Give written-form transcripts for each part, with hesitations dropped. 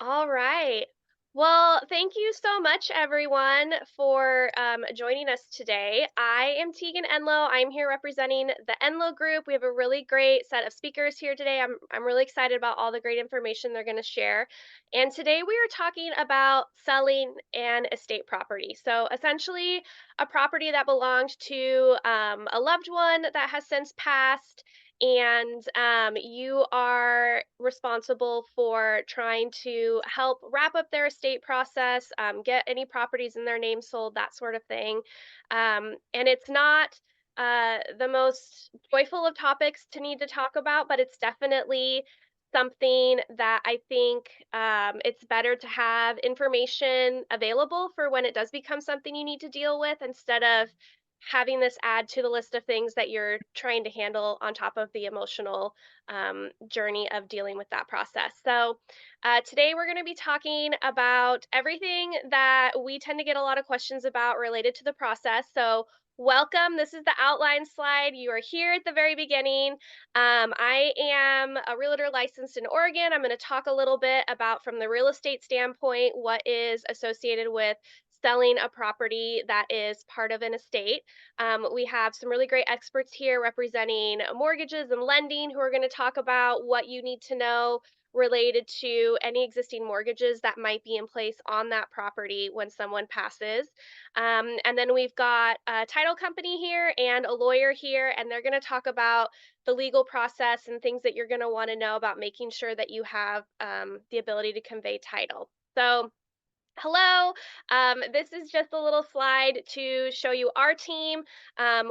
All right. Well, thank you so much, everyone, for joining us today. I am Tegan Enloe. I'm here representing the Enloe Group. We have a really great set of speakers here today. I'm really excited about all the great information they're going to share. And today we are talking about selling an estate property. So essentially, a property that belonged to a loved one that has since passed and you are responsible for trying to help wrap up their estate process, get any properties in their name sold, that sort of thing. And it's not the most joyful of topics to need to talk about, but it's definitely something that I think it's better to have information available for when it does become something you need to deal with instead of having this add to the list of things that you're trying to handle on top of the emotional journey of dealing with that process. So, today we're going to be talking about everything that we tend to get a lot of questions about related to the process. So, welcome. This is the outline slide. You are here at the very beginning. I am a realtor licensed in Oregon. I'm going to talk a little bit about, from the real estate standpoint, what is associated with selling a property that is part of an estate. We have some really great experts here representing mortgages and lending who are going to talk about what you need to know related to any existing mortgages that might be in place on that property when someone passes. And then we've got a title company here and a lawyer here, and they're going to talk about the legal process and things that you're going to want to know about making sure that you have the ability to convey title. So, hello. This is just a little slide to show you our team.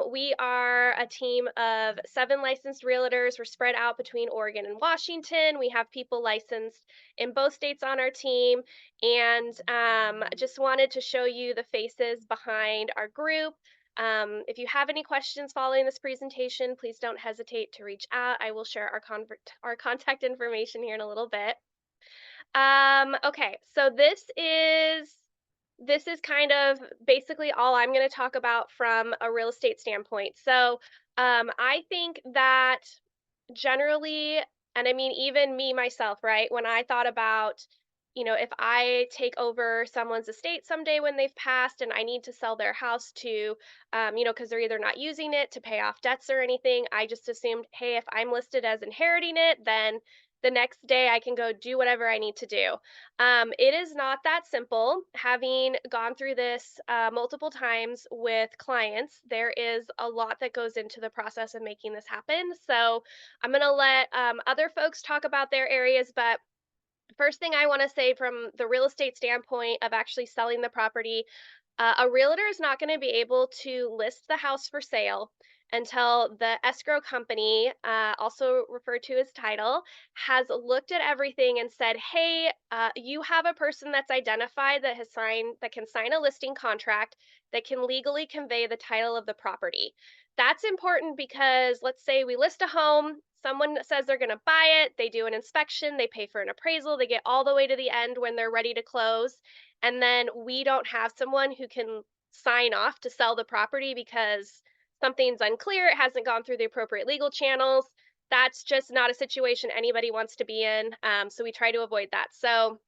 We are a team of 7 licensed realtors. We're spread out between Oregon and Washington. We have people licensed in both states on our team. And just wanted to show you the faces behind our group. If you have any questions following this presentation, please don't hesitate to reach out. I will share our contact information here in a little bit. Okay, so this is kind of basically all I'm going to talk about from a real estate standpoint. So, I think that generally, and I mean even me myself, right? When I thought about, if I take over someone's estate someday when they've passed and I need to sell their house to, because they're either not using it to pay off debts or anything, I just assumed, hey, if I'm listed as inheriting it, then the next day I can go do whatever I need to do. It is not that simple. Having gone through this multiple times with clients, there is a lot that goes into the process of making this happen. So I'm going to let other folks talk about their areas, but first thing I want to say from the real estate standpoint of actually selling the property, a realtor is not going to be able to list the house for sale until the escrow company, also referred to as title, has looked at everything and said, "Hey, you have a person that's identified that can sign a listing contract that can legally convey the title of the property." That's important because let's say we list a home. Someone says they're going to buy it, they do an inspection, they pay for an appraisal, they get all the way to the end when they're ready to close, and then we don't have someone who can sign off to sell the property because something's unclear, it hasn't gone through the appropriate legal channels. That's just not a situation anybody wants to be in. So we try to avoid that. So,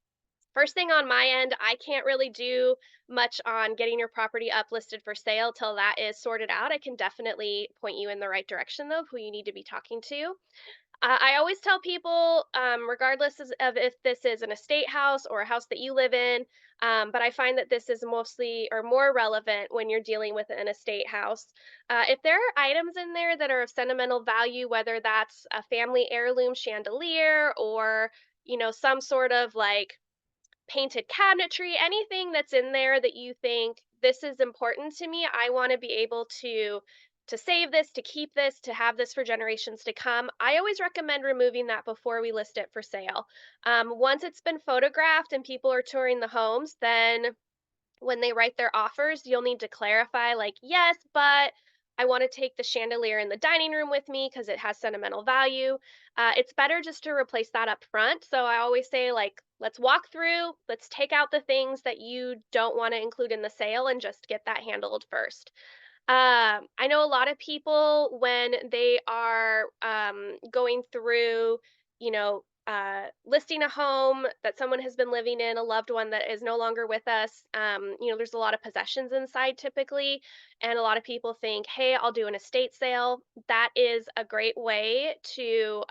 first thing on my end, I can't really do much on getting your property up listed for sale till that is sorted out. I can definitely point you in the right direction, though, of who you need to be talking to. I always tell people, regardless of if this is an estate house or a house that you live in, but I find that this is mostly or more relevant when you're dealing with an estate house. If there are items in there that are of sentimental value, whether that's a family heirloom chandelier or some sort of like painted cabinetry, anything that's in there that you think this is important to me, I want to be able to save this, to keep this, to have this for generations to come. I always recommend removing that before we list it for sale. Once it's been photographed and people are touring the homes, then when they write their offers, you'll need to clarify, like, yes, but I want to take the chandelier in the dining room with me because it has sentimental value. It's better just to replace that up front. So I always say, like, let's walk through, let's take out the things that you don't want to include in the sale and just get that handled first. I know a lot of people when they are going through, listing a home that someone has been living in, a loved one that is no longer with us. There's a lot of possessions inside typically, and a lot of people think, hey, I'll do an estate sale. That is a great way to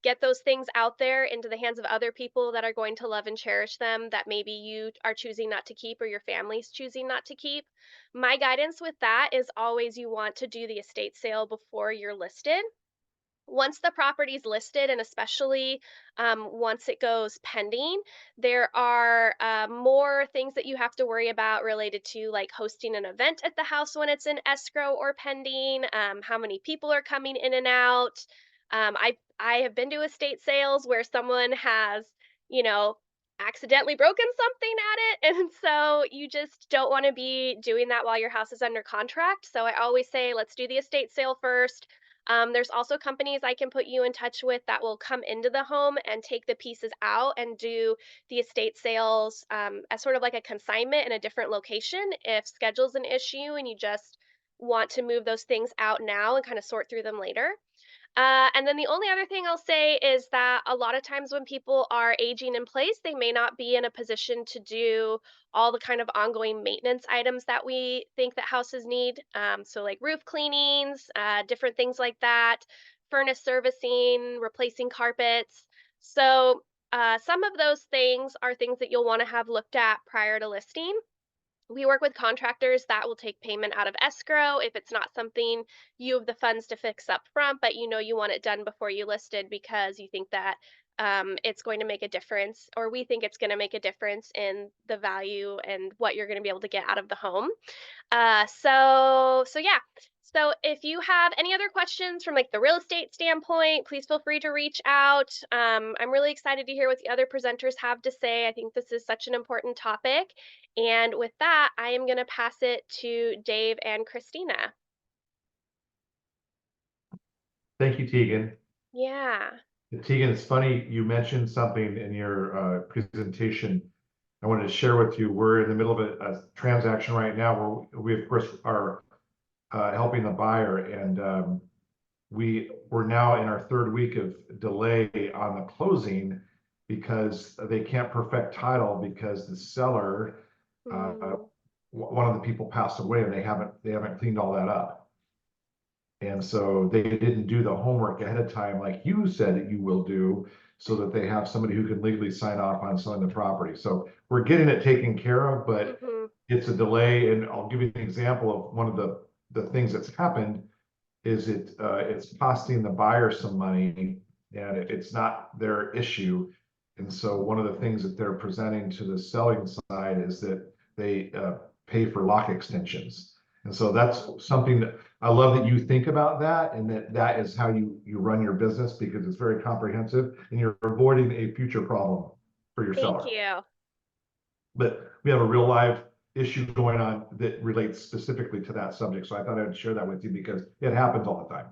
get those things out there into the hands of other people that are going to love and cherish them that maybe you are choosing not to keep or your family's choosing not to keep. My guidance with that is always you want to do the estate sale before you're listed. Once the property's listed, and especially once it goes pending, there are more things that you have to worry about related to like hosting an event at the house when it's in escrow or pending, how many people are coming in and out. I have been to estate sales where someone has, you know, accidentally broken something at it, and so you just don't want to be doing that while your house is under contract. So I always say, let's do the estate sale first. There's also companies I can put you in touch with that will come into the home and take the pieces out and do the estate sales as sort of like a consignment in a different location if schedule's an issue and you just want to move those things out now and kind of sort through them later. And then the only other thing I'll say is that a lot of times when people are aging in place, they may not be in a position to do all the kind of ongoing maintenance items that we think that houses need. So, like roof cleanings, different things like that, furnace servicing, replacing carpets. So, some of those things are things that you'll want to have looked at prior to listing. We work with contractors that will take payment out of escrow if it's not something you have the funds to fix up front, but you know you want it done before you listed because you think that it's going to make a difference, or we think it's going to make a difference in the value and what you're going to be able to get out of the home. So yeah. So if you have any other questions from like the real estate standpoint, please feel free to reach out. I'm really excited to hear what the other presenters have to say. I think this is such an important topic. And with that, I am going to pass it to Dave and Christina. Thank you, Tegan. Yeah. Tegan, it's funny you mentioned something in your presentation. I wanted to share with you. We're in the middle of a transaction right now where we, of course, are helping the buyer, and we're now in our third week of delay on the closing because they can't perfect title because the seller, Mm, one of the people passed away, and they haven't cleaned all that up. And so they didn't do the homework ahead of time like you said that you will do, so that they have somebody who can legally sign off on selling the property. So we're getting it taken care of, but hmm it's a delay. And I'll give you an example of one of the things that's happened is it's costing the buyer some money, and it's not their issue. And so one of the things that they're presenting to the selling side is that they pay for lock extensions. And so that's something that I love, that you think about that, and that is how you run your business, because it's very comprehensive and you're avoiding a future problem for your Thank seller. you. But we have a real live issue going on that relates specifically to that subject. So I thought I'd share that with you because it happens all the time.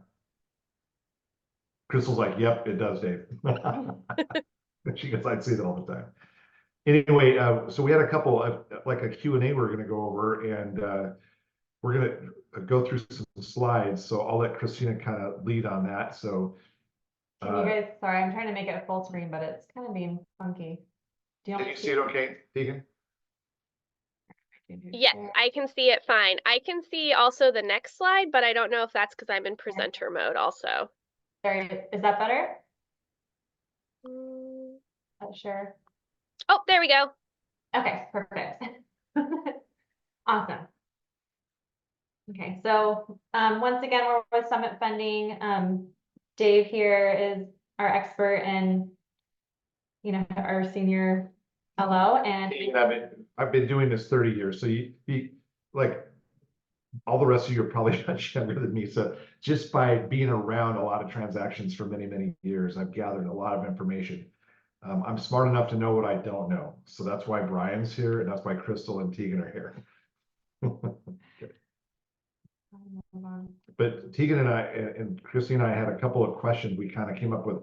Crystal's like, yep, it does, Dave. She goes, I'd see that all the time. Anyway, so we had a couple of like a Q&A we're going to go over, and we're going to go through some slides. So I'll let Christina kind of lead on that. So Can you guys, sorry, I'm trying to make it full screen, but it's kind of being funky. Do you can want you to see it okay, Tegan? Yes, I can see it fine. I can see also the next slide, but I don't know if that's because I'm in presenter mode also. Sorry, is that better? Mm. Not sure. Oh, there we go. Okay, perfect. Awesome. Okay, so once again, we're with Summit Funding. Dave here is our expert and our senior fellow, and I've been doing this 30 years. So you like all the rest of you are probably much younger than me. So just by being around a lot of transactions for many, many years, I've gathered a lot of information. I'm smart enough to know what I don't know. So that's why Brian's here, and that's why Crystal and Tegan are here. But Tegan and I and Christy and I had a couple of questions we kind of came up with.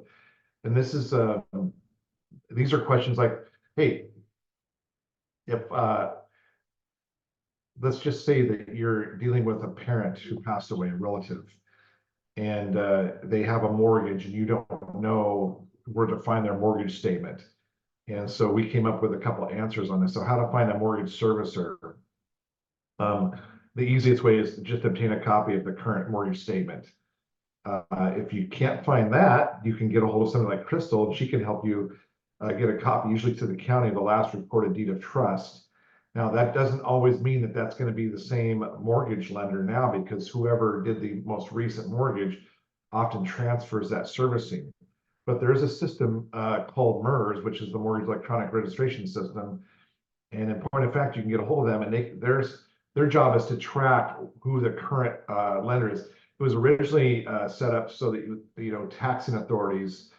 And this is these are questions like, hey, if let's just say that you're dealing with a parent who passed away, a relative, and they have a mortgage, and you don't know were to find their mortgage statement. And so we came up with a couple of answers on this. So how to find a mortgage servicer. The easiest way is to just obtain a copy of the current mortgage statement. If you can't find that, you can get a hold of somebody like Crystal, and she can help you get a copy, usually to the county, of the last recorded deed of trust. Now, that doesn't always mean that that's going to be the same mortgage lender now, because whoever did the most recent mortgage often transfers that servicing. But there is a system called MERS, which is the Mortgage Electronic Registration System. And in point of fact, you can get a hold of them, and their job is to track who the current lender is. It was originally set up so that taxing authorities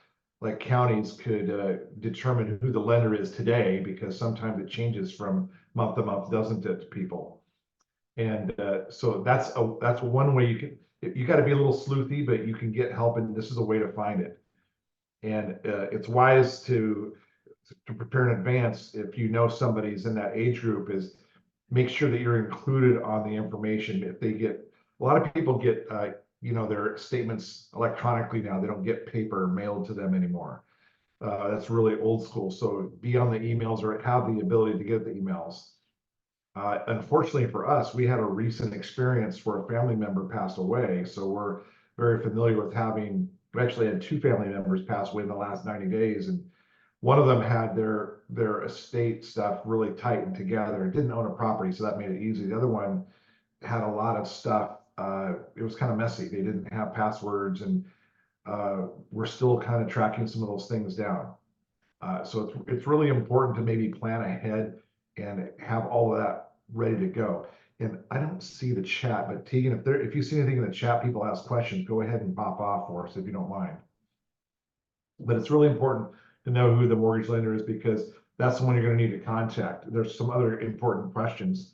like counties could determine who the lender is today, because sometimes it changes from month to month, doesn't it, to people? And so that's one way you got to be a little sleuthy, but you can get help, and this is a way to find it. And it's wise to prepare in advance. If you know somebody's in that age group, is make sure that you're included on the information. If they get, a lot of people get their statements electronically now. They don't get paper mailed to them anymore. That's really old school. So be on the emails, or have the ability to get the emails. Unfortunately for us, we had a recent experience where a family member passed away. So we're very familiar with we actually had 2 family members pass away in the last 90 days. And one of them had their estate stuff really tightened together and didn't own a property, so that made it easy. The other one had a lot of stuff. It was kind of messy. They didn't have passwords, and we're still kind of tracking some of those things down. So it's really important to maybe plan ahead and have all of that ready to go. And I don't see the chat, but Tegan, if you see anything in the chat, people ask questions, go ahead and pop off for us if you don't mind. But it's really important to know who the mortgage lender is, because that's the one you're going to need to contact. There's some other important questions.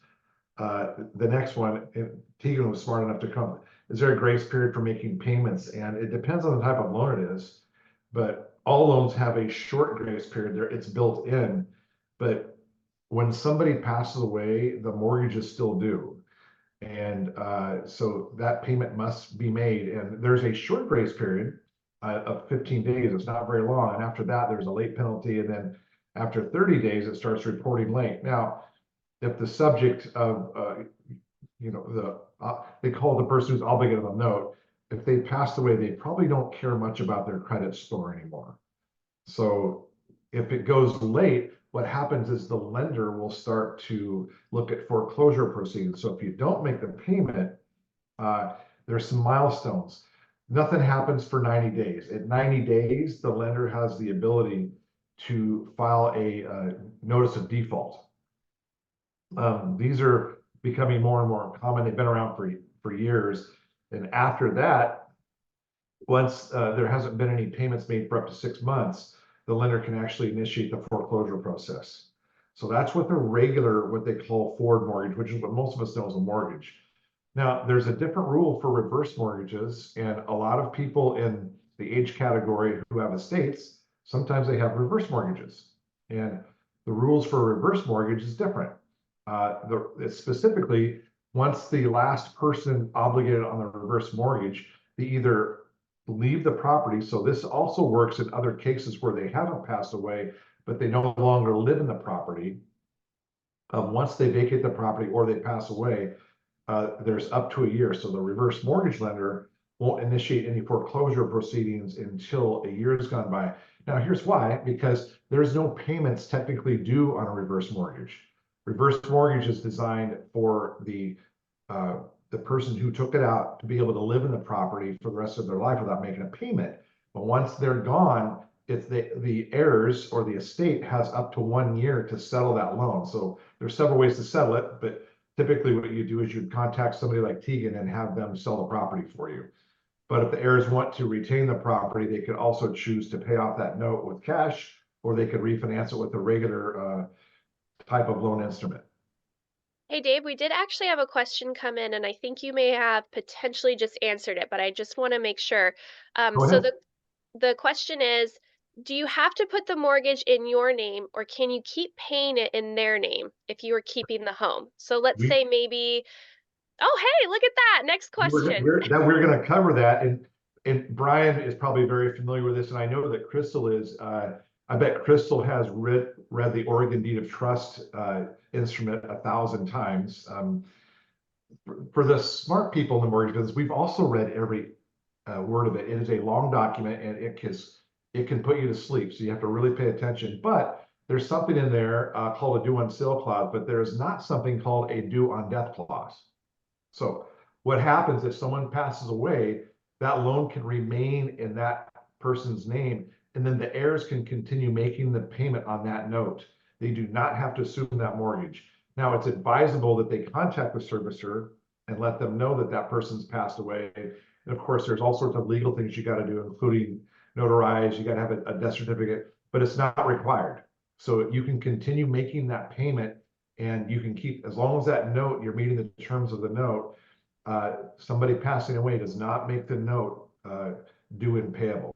The next one, Tegan was smart enough to come. Is there a grace period for making payments? And it depends on the type of loan it is, but all loans have a short grace period there. It's built in, but when somebody passes away, the mortgage is still due. And so that payment must be made. And there's a short grace period of 15 days. It's not very long. And after that, there's a late penalty. And then after 30 days, it starts reporting late. Now, if the subject of, they call the person who's obligated on the note, if they passed away, they probably don't care much about their credit score anymore. So if it goes late, what happens is the lender will start to look at foreclosure proceedings. So if you don't make the payment, there's some milestones. Nothing happens for 90 days. At 90 days, the lender has the ability to file a notice of default. These are becoming more and more common. They've been around for years. And after that, once there hasn't been any payments made for up to 6 months, the lender can actually initiate the foreclosure process. So that's what what they call forward mortgage, which is what most of us know as a mortgage. Now, there's a different rule for reverse mortgages, and a lot of people in the age category who have estates, sometimes they have reverse mortgages. And the rules for a reverse mortgage is different. Specifically, once the last person obligated on the reverse mortgage, they either leave the property. So this also works in other cases where they haven't passed away, but they no longer live in the property. Once they vacate the property or they pass away, there's up to a year. So the reverse mortgage lender won't initiate any foreclosure proceedings until a year has gone by. Now, here's why: because there's no payments technically due on a reverse mortgage. Reverse mortgage is designed for the person who took it out to be able to live in the property for the rest of their life without making a payment. But once they're gone, it's the heirs or the estate has up to 1 year to settle that loan. So there's several ways to settle it, but typically what you do is you'd contact somebody like Tegan and have them sell the property for you. But if the heirs want to retain the property, they could also choose to pay off that note with cash, or they could refinance it with a regular type of loan instrument. Hey Dave, we did actually have a question come in, and I think you may have potentially just answered it, but I just want to make sure. Go So ahead. the question is, do you have to put the mortgage in your name, or can you keep paying it in their name if you are keeping the home? So let's We say maybe, oh hey, look at that. Next question. we're going to cover that, and and Brian is probably very familiar with this, and I know that Crystal is. I bet Crystal has read the Oregon Deed of Trust instrument 1,000 times. For the smart people in the mortgage business, we've also read every word of it. It is a long document, and it can put you to sleep. So you have to really pay attention. But there's something in there called a due on sale clause, but there's not something called a due on death clause. So what happens if someone passes away, that loan can remain in that person's name, and then the heirs can continue making the payment on that note. They do not have to assume that mortgage. Now, it's advisable that they contact the servicer and let them know that that person's passed away. And of course, there's all sorts of legal things you got to do, including notarize, you got to have a death certificate, but it's not required. So you can continue making that payment, and you can keep, as long as that note, you're meeting the terms of the note, somebody passing away does not make the note due and payable.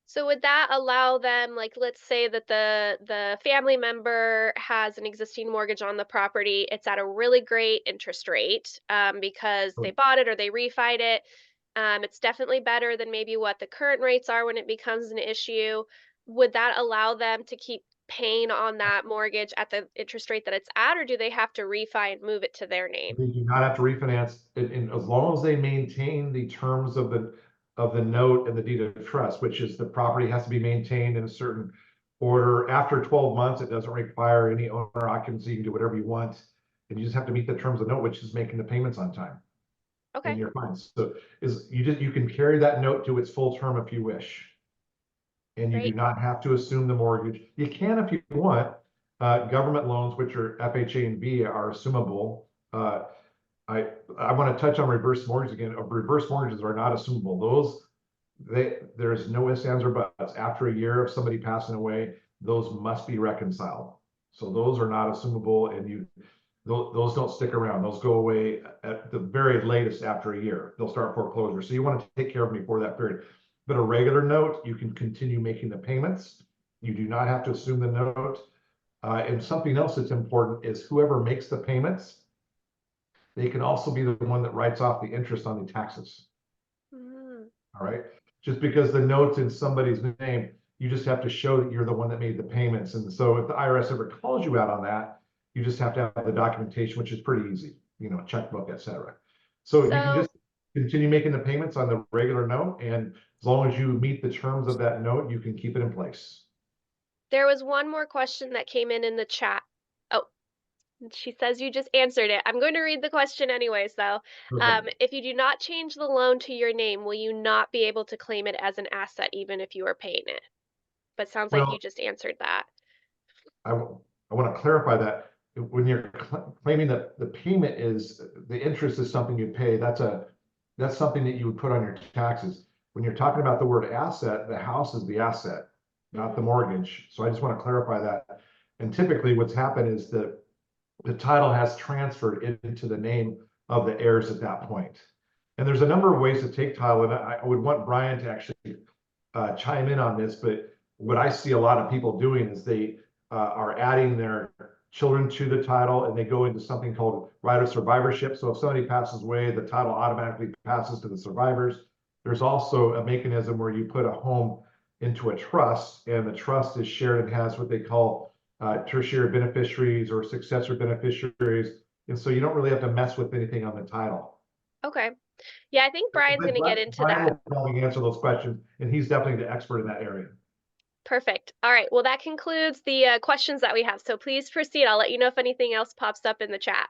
So would that allow them, like, let's say that the family member has an existing mortgage on the property, it's at a really great interest rate, because they bought it or they refied it. It's definitely better than maybe what the current rates are when it becomes an issue. Would that allow them to keep paying on that mortgage at the interest rate that it's at, or do they have to refi and move it to their name? They do not have to refinance, and as long as they maintain the terms of the note and the deed of trust, which is the property has to be maintained in a certain order. After 12 months, it doesn't require any owner occupancy. You can do whatever you want, and you just have to meet the terms of the note, which is making the payments on time. Okay. And you're fine. So you can carry that note to its full term if you wish, and you do Great. not have to assume the mortgage. You can if you want. Government loans, which are FHA and V, are assumable. I want to touch on reverse mortgages again. Reverse mortgages are not assumable. There's no ifs, ands, or buts. After a year of somebody passing away, those must be reconciled. So those are not assumable, and those don't stick around. Those go away at the very latest after a year. They'll start foreclosure. So you want to take care of them before that period. But a regular note, you can continue making the payments. You do not have to assume the note. And something else that's important is whoever makes the payments, they can also be the one that writes off the interest on the taxes. All right. Just because the note's in somebody's name, you just have to show that you're the one that made the payments. And so if the IRS ever calls you out on that, you just have to have the documentation, which is pretty easy, checkbook, etc. So you can just continue making the payments on the regular note. And as long as you meet the terms of that note, you can keep it in place. There was one more question that came in the chat. Oh, she says you just answered it. I'm going to read the question anyways, though. If you do not change the loan to your name, will you not be able to claim it as an asset even if you are paying it? But sounds like you just answered that. I want to clarify that. When you're claiming that the payment is, the interest is something you pay, that's something that you would put on your taxes. When you're talking about the word asset, the house is the asset, not the mortgage. So I just want to clarify that. And typically what's happened is that the title has transferred into the name of the heirs at that point. And there's a number of ways to take title, and I would want Brian to actually chime in on this, but what I see a lot of people doing is they are adding their children to the title, and they go into something called right of survivorship. So if somebody passes away, the title automatically passes to the survivors. There's also a mechanism where you put a home into a trust, and the trust is shared and has what they call tertiary beneficiaries or successor beneficiaries. And so you don't really have to mess with anything on the title. Okay. Yeah, I think Brian's going to get into Brian that. will probably answer those questions, and he's definitely the expert in that area. Perfect. All right. Well, that concludes the questions that we have. So please proceed. I'll let you know if anything else pops up in the chat.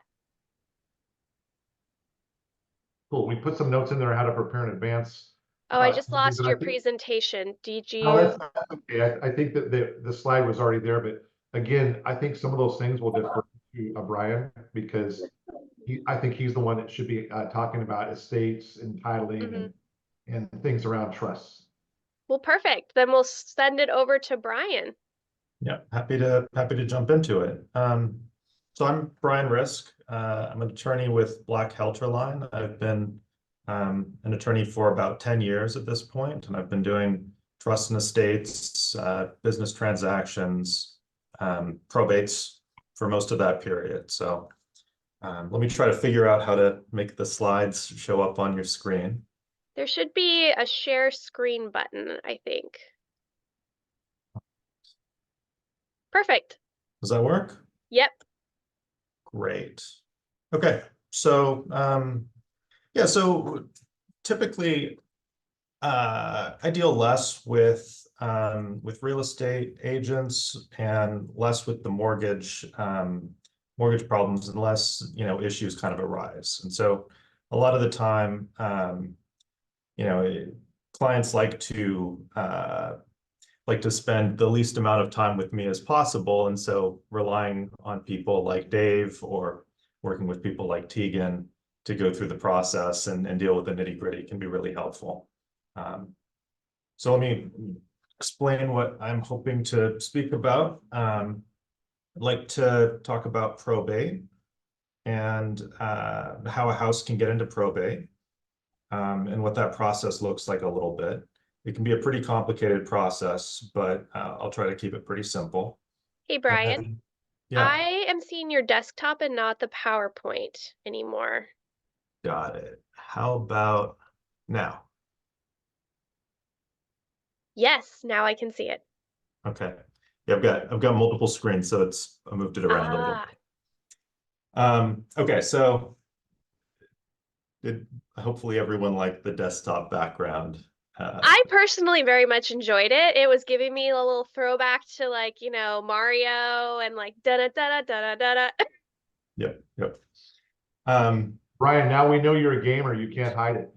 Cool. We put some notes in there on how to prepare in advance. Oh, I just lost your presentation. Did you? No, that's okay. I think that the slide was already there, but again, I think some of those things will defer to Brian, because I think he's the one that should be talking about estates and titling and things around trusts. Well, perfect. Then we'll send it over to Brian. Yeah, happy to jump into it. So I'm Brian Risk. I'm an attorney with Black Helterline. I've been an attorney for about 10 years at this point, and I've been doing trust and estates, business transactions, probates for most of that period. So let me try to figure out how to make the slides show up on your screen. There should be a share screen button, I think. Perfect. Does that work? Yep. Great. Okay, so yeah, so typically I deal less with real estate agents and less with the mortgage problems unless, you know, issues kind of arise. And so a lot of the time, you know, clients like to spend the least amount of time with me as possible. And so relying on people like Dave or working with people like Tegan to go through the process and deal with the nitty-gritty can be really helpful. So let me explain what I'm hoping to speak about. I'd like to talk about probate and how a house can get into probate, and what that process looks like a little bit. It can be a pretty complicated process, but I'll try to keep it pretty simple. Hey, Brian. And, yeah, I am seeing your desktop and not the PowerPoint anymore. got it. How about now? Yes, now I can see it. Okay. Yeah, I've got multiple screens, so I moved it around a little bit. Okay, so hopefully everyone liked the desktop background. I personally very much enjoyed it. It was giving me a little throwback to, like, you know, Mario and like da da da da da da da. Yep. Brian, now we know you're a gamer, you can't hide it.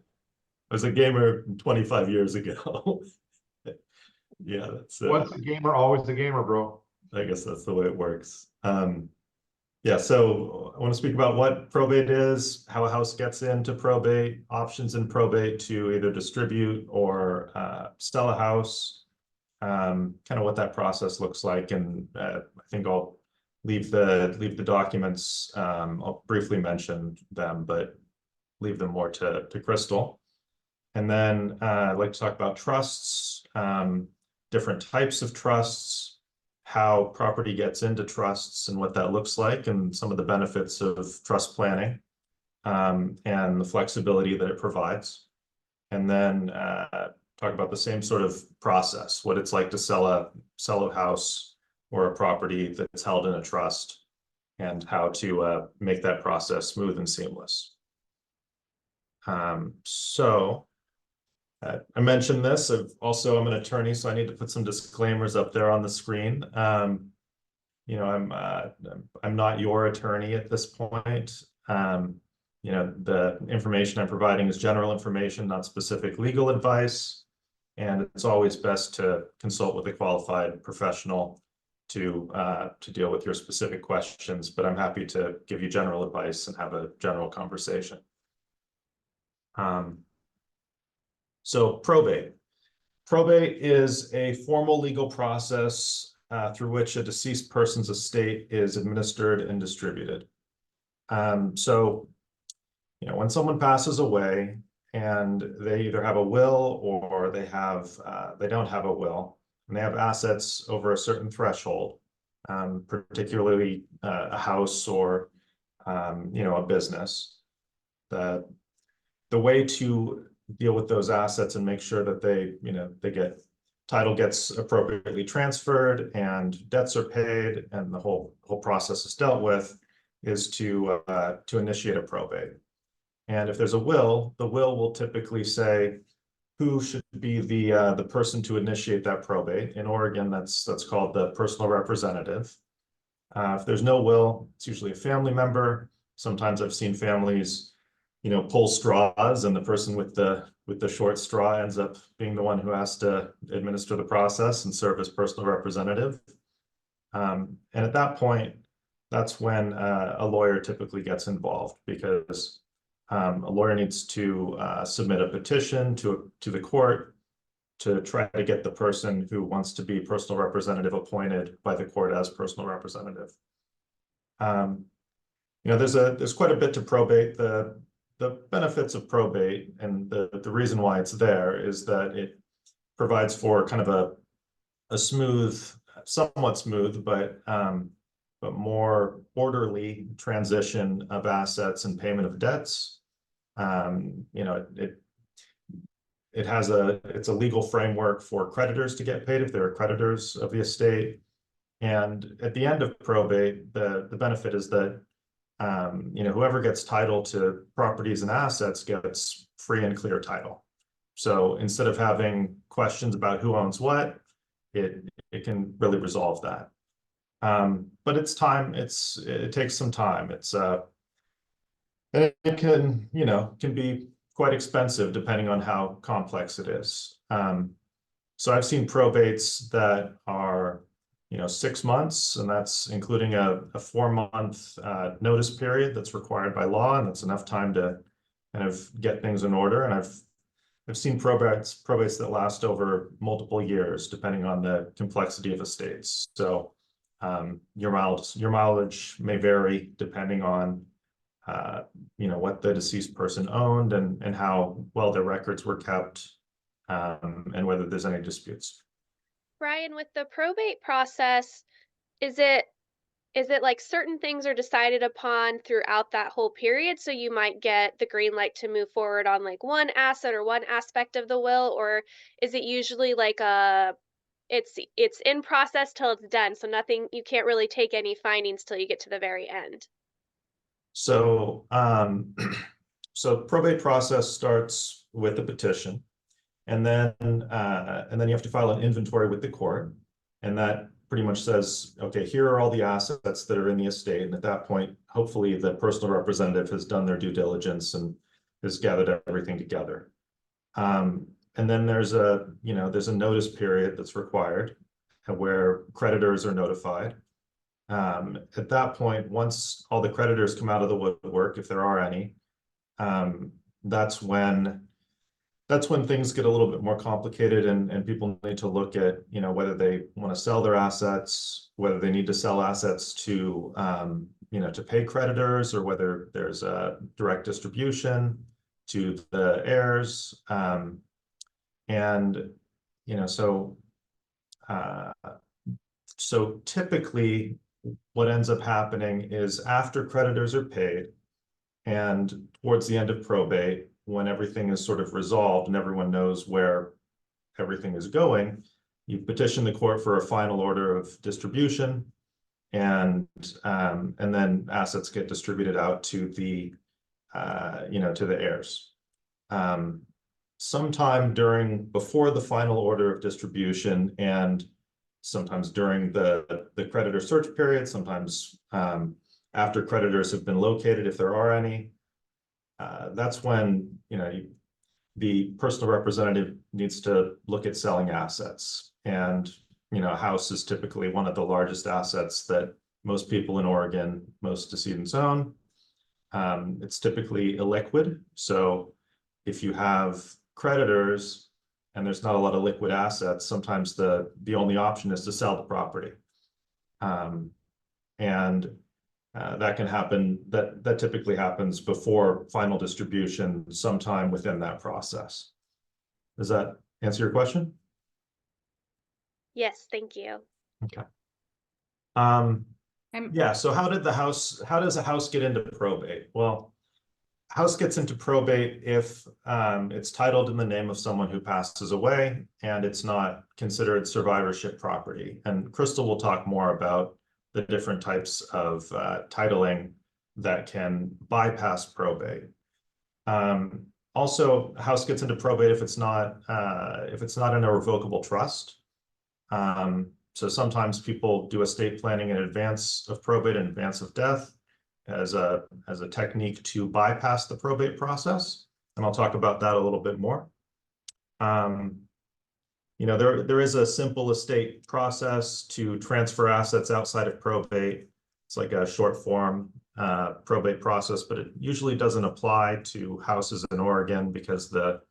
I was a gamer 25 years ago. Yeah, that's Once a gamer, always a gamer, bro. I guess that's the way it works. Yeah, so I want to speak about what probate is, how a house gets into probate, options in probate to either distribute or sell a house, kind of what that process looks like. And I think I'll leave the documents. I'll briefly mention them, but leave them more to Crystal. And then I'd like to talk about trusts, different types of trusts, how property gets into trusts and what that looks like, and some of the benefits of trust planning, and the flexibility that it provides. And then talk about the same sort of process, what it's like to sell a house or a property that's held in a trust, and how to make that process smooth and seamless. So I mentioned this. I'm an attorney, so I need to put some disclaimers up there on the screen. You know, I'm not your attorney at this point. You know, the information I'm providing is general information, not specific legal advice. And it's always best to consult with a qualified professional to deal with your specific questions. But I'm happy to give you general advice and have a general conversation. So probate. Probate is a formal legal process through which a deceased person's estate is administered and distributed. So, you know, when someone passes away and they either have a will or they don't have a will, and they have assets over a certain threshold, particularly a house or you know, a business, the way to deal with those assets and make sure that title gets appropriately transferred and debts are paid and the whole process is dealt with is to initiate a probate. And if there's a will, the will will typically say who should be the person to initiate that probate. In Oregon, that's called the personal representative. If there's no will, it's usually a family member. Sometimes I've seen families, you know, pull straws, and the person with the short straw ends up being the one who has to administer the process and serve as personal representative. And at that point, that's when a lawyer typically gets involved, because a lawyer needs to submit a petition to the court to try to get the person who wants to be personal representative appointed by the court as personal representative. You know, there's quite a bit to probate. The benefits of probate and the reason why it's there is that it provides for kind of a smooth, somewhat smooth, but more orderly transition of assets and payment of debts. You know, it's a legal framework for creditors to get paid if they're creditors of the estate. And at the end of probate, the benefit is that whoever gets title to properties and assets gets free and clear title. So instead of having questions about who owns what, it can really resolve that. But it's time. It takes some time. And it can be quite expensive depending on how complex it is. So I've seen probates that are 6 months, and that's including a 4-month notice period that's required by law, and that's enough time to kind of get things in order. And I've seen probates that last over multiple years, depending on the complexity of estates. So your mileage may vary depending on what the deceased person owned and how well their records were kept, and whether there's any disputes. Brian, with the probate process, is it like certain things are decided upon throughout that whole period? So you might get the green light to move forward on like one asset or one aspect of the will, or is it usually like it's in process till it's done, so nothing, you can't really take any findings till you get to the very end? So so probate process starts with a petition, and then you have to file an inventory with the court, and that pretty much says, okay, here are all the assets that are in the estate. And at that point, hopefully the personal representative has done their due diligence and has gathered everything together. And then there's a notice period that's required where creditors are notified. At that point, once all the creditors come out of the woodwork, if there are any, that's when things get a little bit more complicated, and people need to look at, whether they want to sell their assets, whether they need to sell assets to, to pay creditors, or whether there's a direct distribution to the heirs. So typically what ends up happening is after creditors are paid and towards the end of probate, when everything is sort of resolved and everyone knows where everything is going, you petition the court for a final order of distribution, and then assets get distributed out to the to the heirs. Sometime before the final order of distribution, and sometimes during the creditor search period, sometimes after creditors have been located, if there are any, that's when the personal representative needs to look at selling assets. And a house is typically one of the largest assets that most people in Oregon, most decedents own. It's typically illiquid, so if you have creditors and there's not a lot of liquid assets, sometimes the only option is to sell the property. That can happen, that typically happens before final distribution, sometime within that process. Does that answer your question? Yes, thank you. Okay. Yeah, so how does a house get into probate? Well, house gets into probate if it's titled in the name of someone who passes away and it's not considered survivorship property. And Crystal will talk more about the different types of titling that can bypass probate. Also, a house gets into probate if it's not in a revocable trust. So sometimes people do estate planning in advance of probate, in advance of death, as a technique to bypass the probate process. And I'll talk about that a little bit more. There is a simple estate process to transfer assets outside of probate. It's like a short form probate process, but it usually doesn't apply to houses in Oregon because the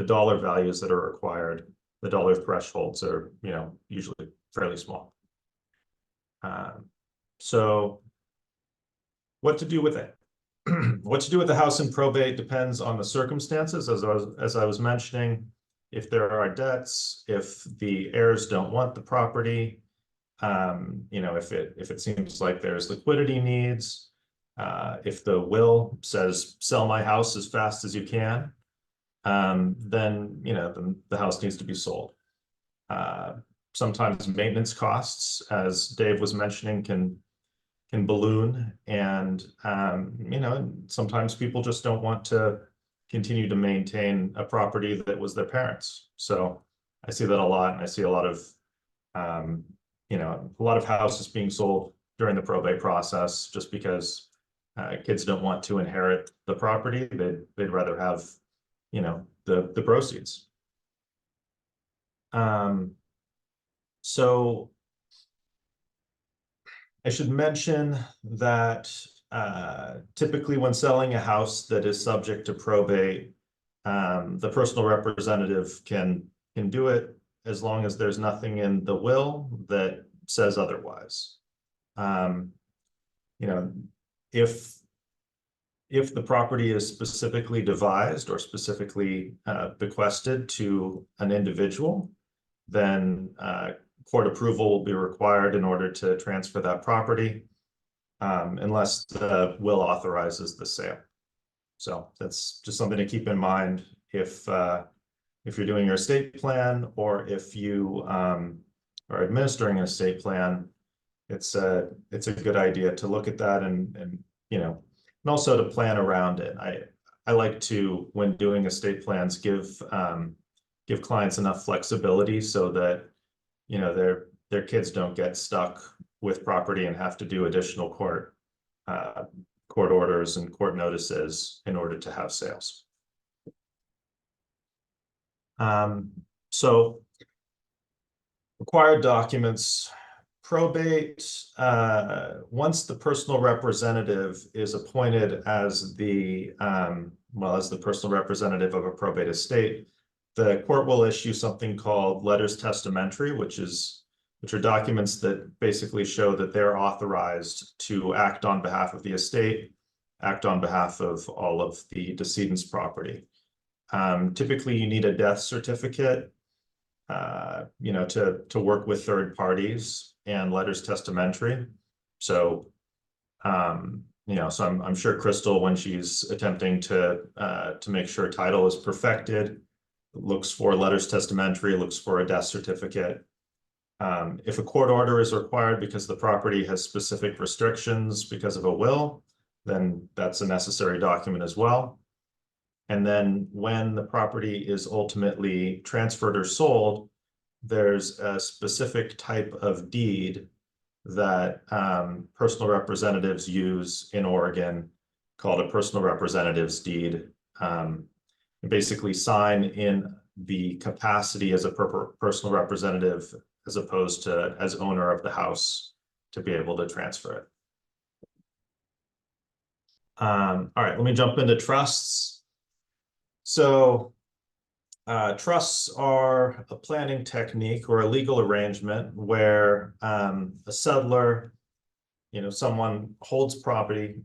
dollar values that are required, the dollar thresholds are, usually fairly small. So what to do with it? What to do with the house in probate depends on the circumstances, as I was mentioning. If there are debts, if the heirs don't want the property, if it seems like there's liquidity needs, if the will says sell my house as fast as you can, then, then the house needs to be sold. Sometimes maintenance costs, as Dave was mentioning, can balloon, and sometimes people just don't want to continue to maintain a property that was their parents. So I see that a lot, and I see a lot of houses being sold during the probate process just because kids don't want to inherit the property. They'd rather have the proceeds. So I should mention that typically when selling a house that is subject to probate, the personal representative can do it as long as there's nothing in the will that says otherwise. If the property is specifically devised or specifically bequested to an individual, then court approval will be required in order to transfer that property, unless the will authorizes the sale. So that's just something to keep in mind if you're doing your estate plan, or if you are administering an estate plan. It's a good idea to look at that and also to plan around it. I like to, when doing estate plans, give clients enough flexibility so that their kids don't get stuck with property and have to do additional court orders and court notices in order to have sales. So required documents. Probate, once the personal representative is appointed as the personal representative of a probate estate, the court will issue something called letters testamentary, which are documents that basically show that they're authorized to act on behalf of the estate, act on behalf of all of the decedent's property. Typically, you need a death certificate, to work with third parties, and letters testamentary. So, so I'm sure Crystal, when she's attempting to make sure title is perfected, looks for letters testamentary, looks for a death certificate. If a court order is required because the property has specific restrictions because of a will, then that's a necessary document as well. And then when the property is ultimately transferred or sold, there's a specific type of deed that personal representatives use in Oregon called a personal representative's deed. Basically sign in the capacity as a personal representative as opposed to as owner of the house to be able to transfer it. All right, let me jump into trusts. So trusts are a planning technique or a legal arrangement where a settlor, someone holds property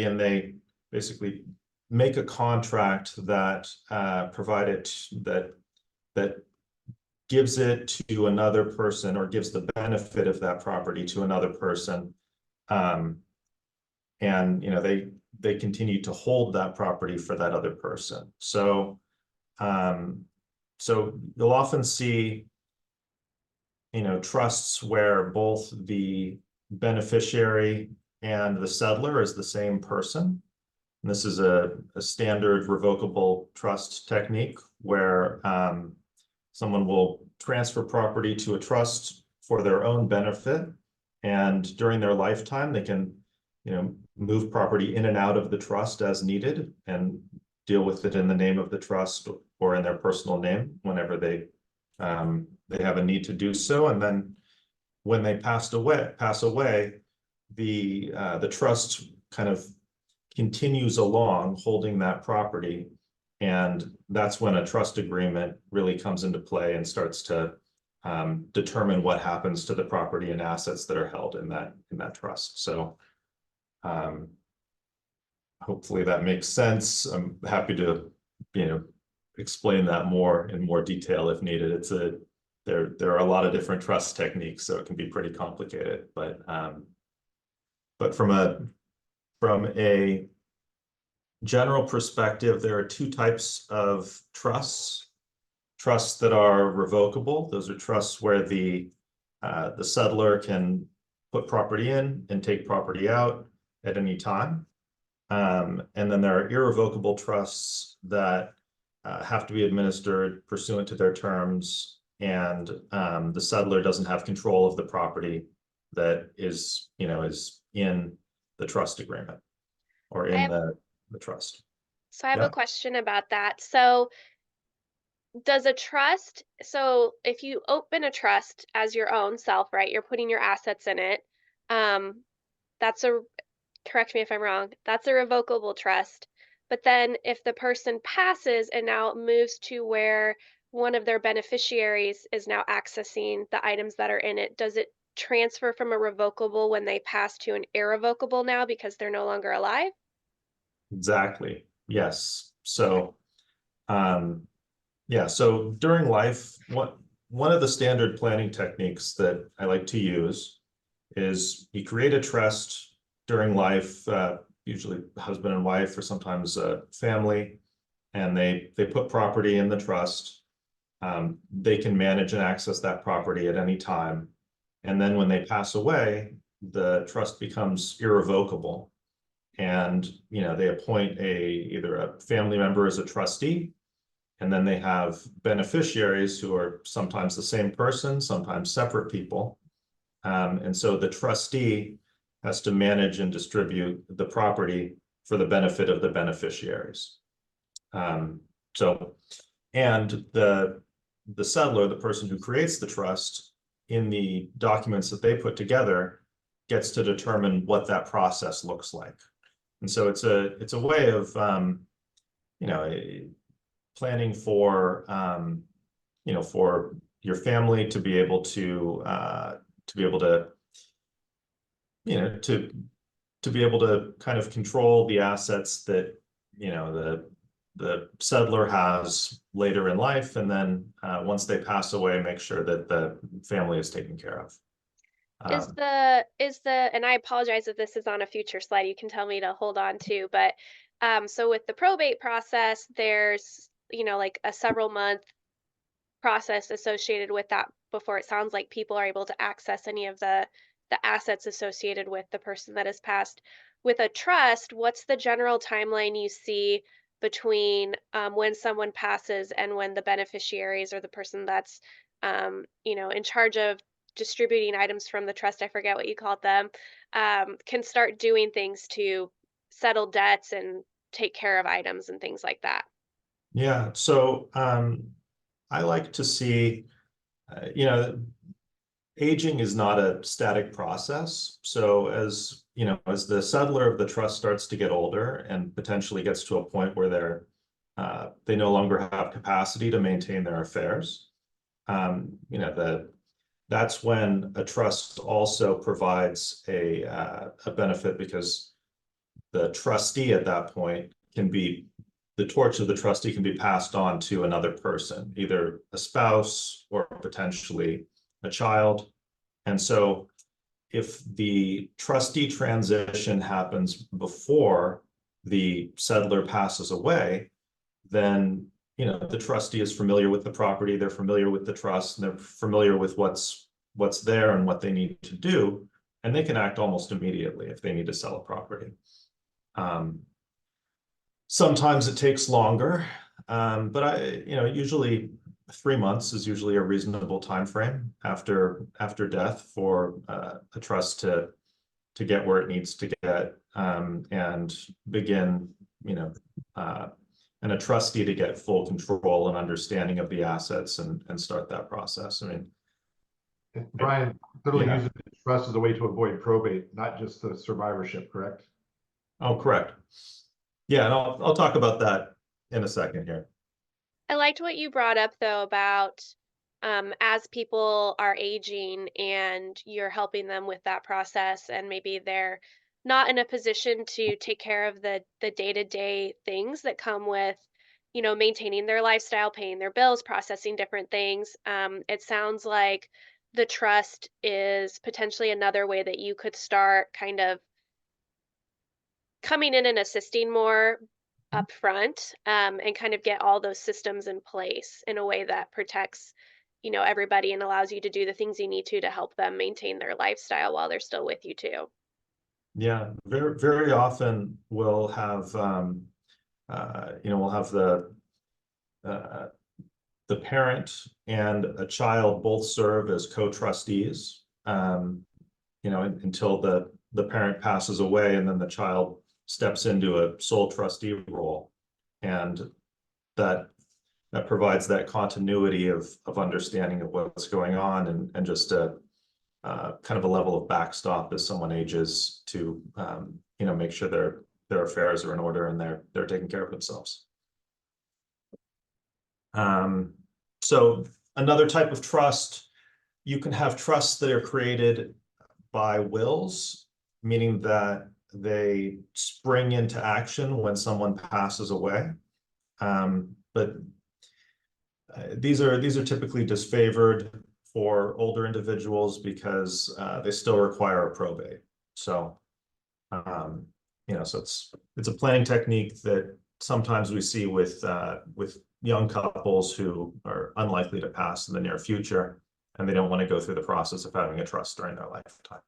and they basically make a contract that that gives it to another person, or gives the benefit of that property to another person, and they continue to hold that property for that other person. So so you'll often see trusts where both the beneficiary and the settlor is the same person. And this is a standard revocable trust technique where someone will transfer property to a trust for their own benefit, and during their lifetime they can move property in and out of the trust as needed and deal with it in the name of the trust or in their personal name whenever they have a need to do so. And then when they pass away, the trust kind of continues along holding that property, and that's when a trust agreement really comes into play and starts to determine what happens to the property and assets that are held in that trust. So hopefully that makes sense. I'm happy to explain that in more detail if needed. There are a lot of different trust techniques, so it can be pretty complicated, but from a general perspective, there are two types of trusts. Trusts that are revocable. Those are trusts where the settlor can put property in and take property out at any time. And then there are irrevocable trusts that have to be administered pursuant to their terms, and the settlor doesn't have control of the property that is in the trust agreement or I in have, the trust. so I have Yeah. a question about that. So does a trust, so if you open a trust as your own self, right, you're putting your assets in it, um, that's a, correct me if I'm wrong, that's a revocable trust. But then if the person passes and now it moves to where one of their beneficiaries is now accessing the items that are in it, does it transfer from a revocable when they pass to an irrevocable now because they're no longer alive? Exactly. Yes. Okay. So, yeah. So during life, one of the standard planning techniques that I like to use is you create a trust during life, usually husband and wife, or sometimes a family, and they put property in the trust. They can manage and access that property at any time, and then when they pass away, the trust becomes irrevocable. And they appoint either a family member as a trustee, and then they have beneficiaries who are sometimes the same person, sometimes separate people. And so the trustee has to manage and distribute the property for the benefit of the beneficiaries. So, and the settlor, the person who creates the trust, in the documents that they put together, gets to determine what that process looks like. And so it's a way of planning for for your family to be able to to be able to kind of control the assets that the settlor has later in life, and then once they pass away, make sure that the family is taken care of. And I apologize if this is on a future slide, you can tell me to hold on to, but so with the probate process, there's, like a several month process associated with that before it sounds like people are able to access any of the assets associated with the person that has passed. With a trust, what's the general timeline you see between when someone passes and when the beneficiaries or the person that's in charge of distributing items from the trust, I forget what you called them, can start doing things to settle debts and take care of items and things like that? Yeah, so I like to see, aging is not a static process. So as as the settlor of the trust starts to get older and potentially gets to a point where they no longer have capacity to maintain their affairs, that's when a trust also provides a benefit, because the trustee at that point the torch of the trustee can be passed on to another person, either a spouse or potentially a child. And so if the trustee transition happens before the settlor passes away, then the trustee is familiar with the property, they're familiar with the trust, and they're familiar with what's there and what they need to do, and they can act almost immediately if they need to sell a property. Sometimes it takes longer, but usually 3 months is usually a reasonable time frame after death for a trust to get where it needs to get, and begin, and a trustee to get full control and understanding of the assets and start that process. I mean, Brian, literally yeah. using the trust as a way to avoid probate, not just the survivorship, correct? Oh, correct. Yeah, and I'll talk about that in a second here. I liked what you brought up though about as people are aging and you're helping them with that process, and maybe they're not in a position to take care of the day-to-day things that come with, maintaining their lifestyle, paying their bills, processing different things. It sounds like the trust is potentially another way that you could start kind of coming in and assisting more up front, and kind of get all those systems in place in a way that protects, everybody and allows you to do the things you need to help them maintain their lifestyle while they're still with you too. Yeah, very, very often we'll have uh, the parent and a child both serve as co-trustees, until the parent passes away, and then the child steps into a sole trustee role. And that provides that continuity of understanding of what's going on, and just a kind of a level of backstop as someone ages to make sure their affairs are in order and they're taking care of themselves. So another type of trust, you can have trusts that are created by wills, meaning that they spring into action when someone passes away. But these are typically disfavored for older individuals because they still require a probate. So, so it's a planning technique that sometimes we see with young couples who are unlikely to pass in the near future, and they don't want to go through the process of having a trust during their lifetime.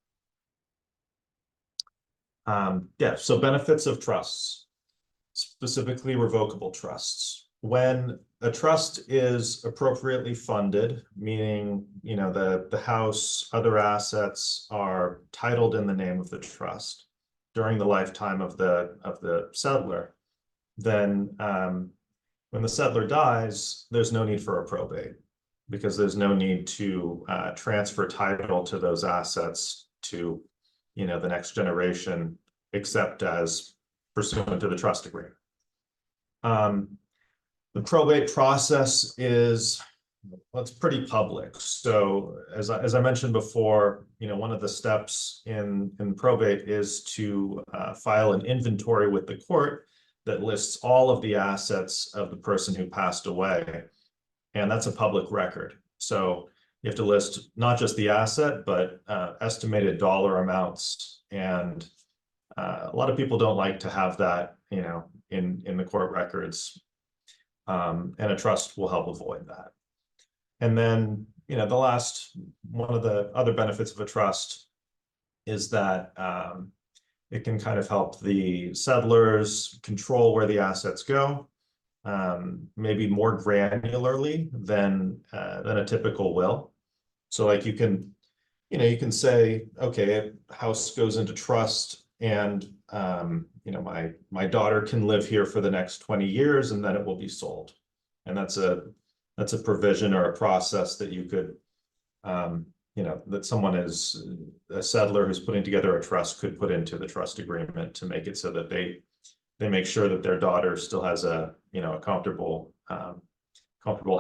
So benefits of trusts, specifically revocable trusts. When a trust is appropriately funded, meaning the house, other assets are titled in the name of the trust during the lifetime of the settler, then when the settler dies, there's no need for a probate, because there's no need to transfer title to those assets to the next generation, except as pursuant to the trust agreement. The probate process is, it's pretty public. So as I mentioned before, one of the steps in probate is to file an inventory with the court that lists all of the assets of the person who passed away. And that's a public record. So you have to list not just the asset, but estimated dollar amounts. And a lot of people don't like to have that, in the court records. And a trust will help avoid that. And then, one of the other benefits of a trust is that it can kind of help the settlers control where the assets go, maybe more granularly than a typical will. So like you can say, okay, a house goes into trust, and my daughter can live here for the next 20 years, and then it will be sold. And that's a provision or a process that you could, that someone is a settler who's putting together a trust could put into the trust agreement to make it so that they make sure that their daughter still has a comfortable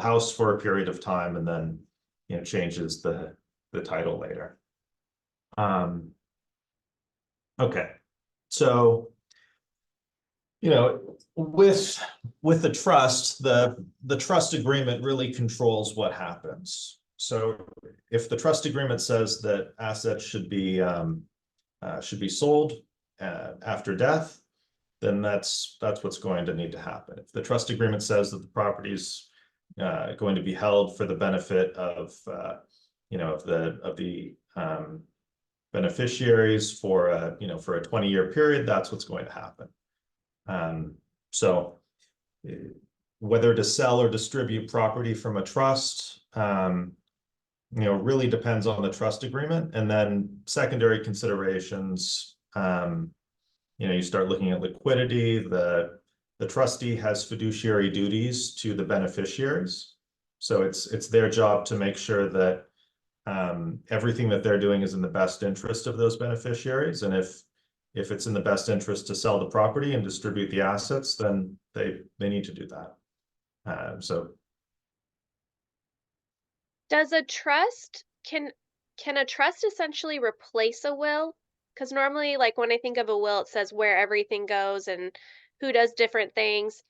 house for a period of time, and then changes the title later. Okay, so with the trust, the trust agreement really controls what happens. So if the trust agreement says that assets should be sold after death, then that's what's going to need to happen. If the trust agreement says that the property is going to be held for the benefit of the beneficiaries for a 20-year period, that's what's going to happen. So whether to sell or distribute property from a trust, really depends on the trust agreement. And then secondary considerations, you start looking at liquidity. The trustee has fiduciary duties to the beneficiaries. So it's their job to make sure that everything that they're doing is in the best interest of those beneficiaries. And if it's in the best interest to sell the property and distribute the assets, then they need to do that. Does a trust, can a trust essentially replace a will? Because normally, like when I think of a will, it says where everything goes and who does different things.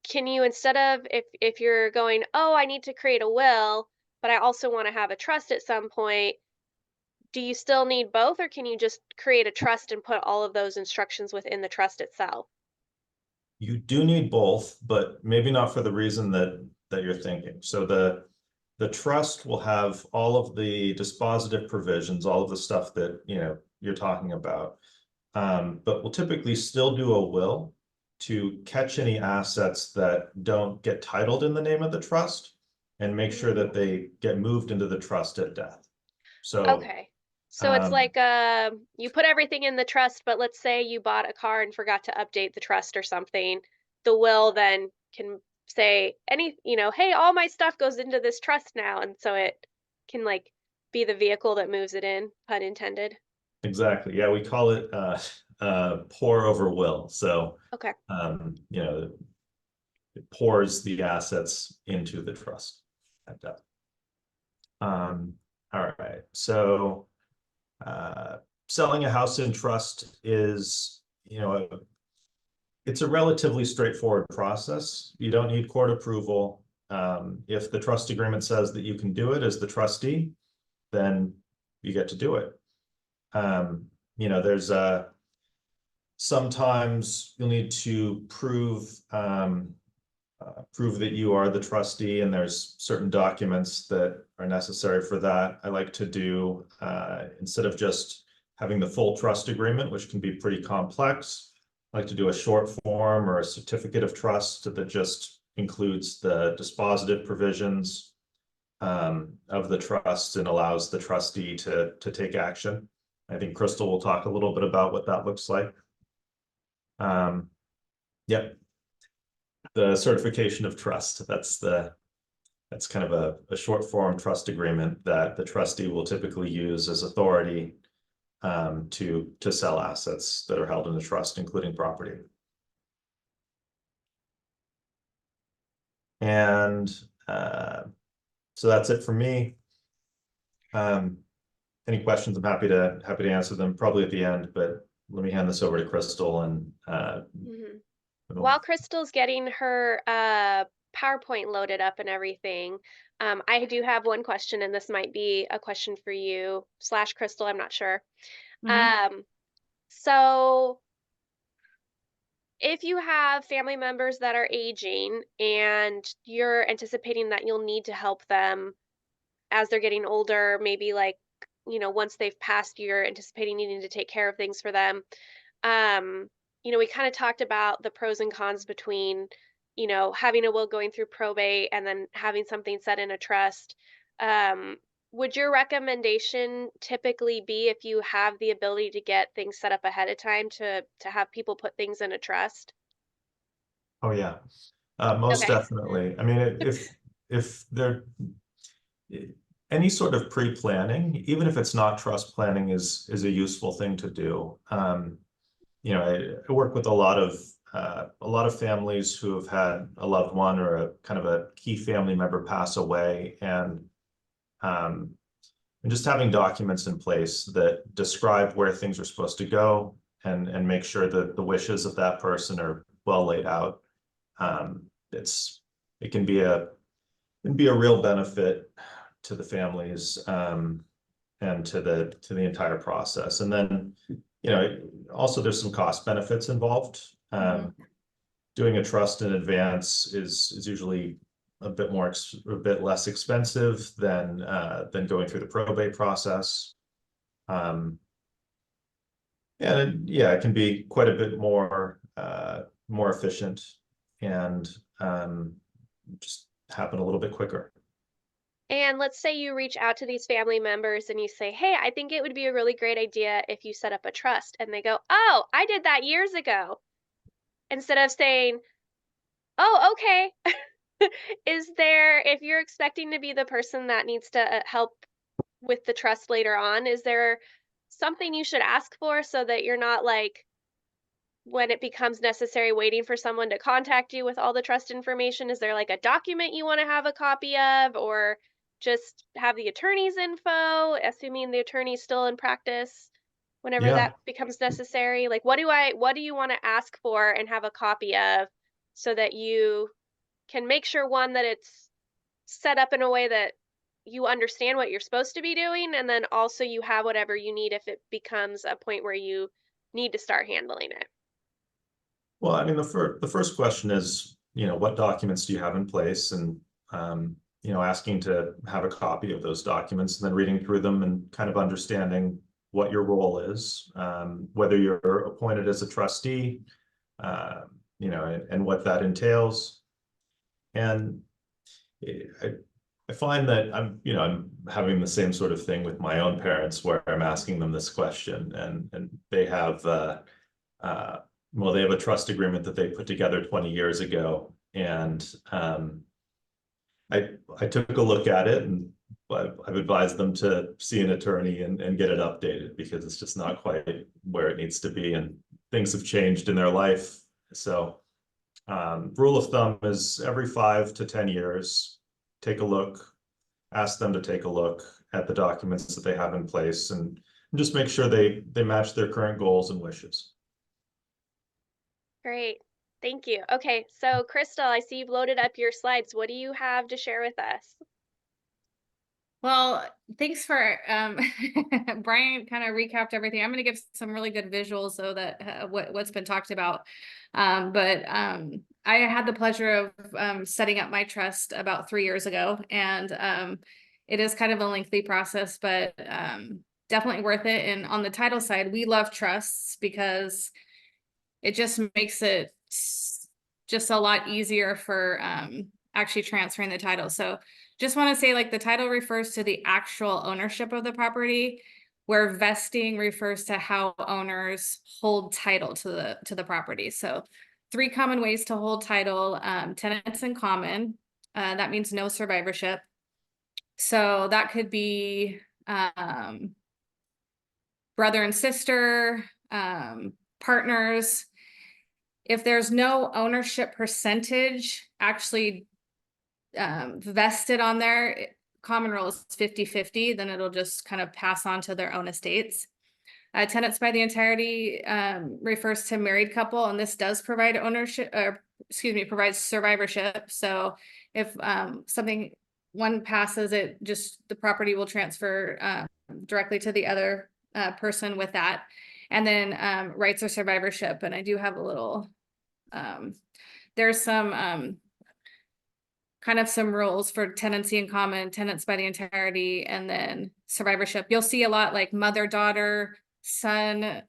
Can you, instead of, if you're going, oh, I need to create a will, but I also want to have a trust at some point, do you still need both, or can you just create a trust and put all of those instructions within the trust itself? You do need both, but maybe not for the reason that you're thinking. So the trust will have all of the dispositive provisions, all of the stuff that you're talking about. But we'll typically still do a will to catch any assets that don't get titled in the name of the trust and make sure that they get moved into the trust at death. So Okay. So it's like you put everything in the trust, but let's say you bought a car and forgot to update the trust or something. The will then can say hey, all my stuff goes into this trust now, and so it can like be the vehicle that moves it in, pun intended. exactly, yeah, we call it pour over will. So Okay. it pours the assets into the trust at death. All right, so selling a house in trust is, it's a relatively straightforward process. You don't need court approval. If the trust agreement says that you can do it as the trustee, then you get to do it. There's sometimes you'll need to prove that you are the trustee, and there's certain documents that are necessary for that. I like to do, instead of just having the full trust agreement, which can be pretty complex, I like to do a short form or a certificate of trust that just includes the dispositive provisions of the trust and allows the trustee to take action. I think Crystal will talk a little bit about what that looks like. Yep. The certification of trust, that's kind of a short form trust agreement that the trustee will typically use as authority to sell assets that are held in the trust, including property. And so that's it for me. Any questions? I'm happy to answer them probably at the end, but let me hand this over to Crystal and While Crystal's getting her PowerPoint loaded up and everything, I do have one question, and this might be a question for you / Crystal, I'm not sure. So if you have family members that are aging and you're anticipating that you'll need to help them as they're getting older, maybe like, once they've passed, you're anticipating needing to take care of things for them. Um, we kind of talked about the pros and cons between, having a will going through probate and then having something set in a trust. Um, would your recommendation typically be, if you have the ability to get things set up ahead of time, to have people put things in a trust? Oh yeah, most Okay. definitely. I mean, if there any sort of pre-planning, even if it's not trust planning, is a useful thing to do. I work with a lot of families who have had a loved one or a kind of a key family member pass away, and just having documents in place that describe where things are supposed to go and make sure that the wishes of that person are well laid out. It can be a real benefit to the families and to the entire process. And then, also there's some cost benefits involved. Doing a trust in advance is usually a bit less expensive than going through the probate process. And it can be quite a bit more efficient and just happen a little bit quicker. And let's say you reach out to these family members and you say, "Hey, I think it would be a really great idea if you set up a trust." And they go, "Oh, I did that years ago." Instead of saying, "Oh, okay." If you're expecting to be the person that needs to help with the trust later on, is there something you should ask for so that you're not like, when it becomes necessary, waiting for someone to contact you with all the trust information? Is there like a document you want to have a copy of, or just have the attorney's info, assuming the attorney's still in practice whenever Yeah. that becomes necessary? Like, what do you want to ask for and have a copy of, so that you can make sure, one, that it's set up in a way that you understand what you're supposed to be doing, and then also you have whatever you need if it becomes a point where you need to start handling it? Well, I mean, the first question is, what documents do you have in place? And, asking to have a copy of those documents and then reading through them and kind of understanding what your role is, whether you're appointed as a trustee, and what that entails. And I find that I'm having the same sort of thing with my own parents where I'm asking them this question, and they have, well, they have a trust agreement that they put together 20 years ago. And I took a look at it, and I've advised them to see an attorney and get it updated because it's just not quite where it needs to be, and things have changed in their life. So rule of thumb is every 5 to 10 years, take a look, ask them to take a look at the documents that they have in place, and just make sure they match their current goals and wishes. Great. Thank you. Okay, so Crystal, I see you've loaded up your slides. What do you have to share with us? Well, thanks for Brian kind of recapped everything. I'm going to give some really good visuals so that what's been talked about. But I had the pleasure of setting up my trust about 3 years ago, and it is kind of a lengthy process, but definitely worth it. And on the title side, we love trusts because it just makes it just a lot easier for actually transferring the title. So just want to say, like, the title refers to the actual ownership of the property, where vesting refers to how owners hold title to the property. So 3 common ways to hold title: tenants in common. That means no survivorship. So that could be brother and sister, partners. If there's no ownership percentage actually vested on there, common rule is 50-50, then it'll just kind of pass on to their own estates. Tenants by the entirety refers to married couple, and this does provide ownership, provides survivorship. So if one passes, the property will transfer directly to the other person with that. And then rights or survivorship, and I do have a little, there's some kind of some rules for tenancy in common, tenants by the entirety, and then survivorship. You'll see a lot like mother, daughter, son,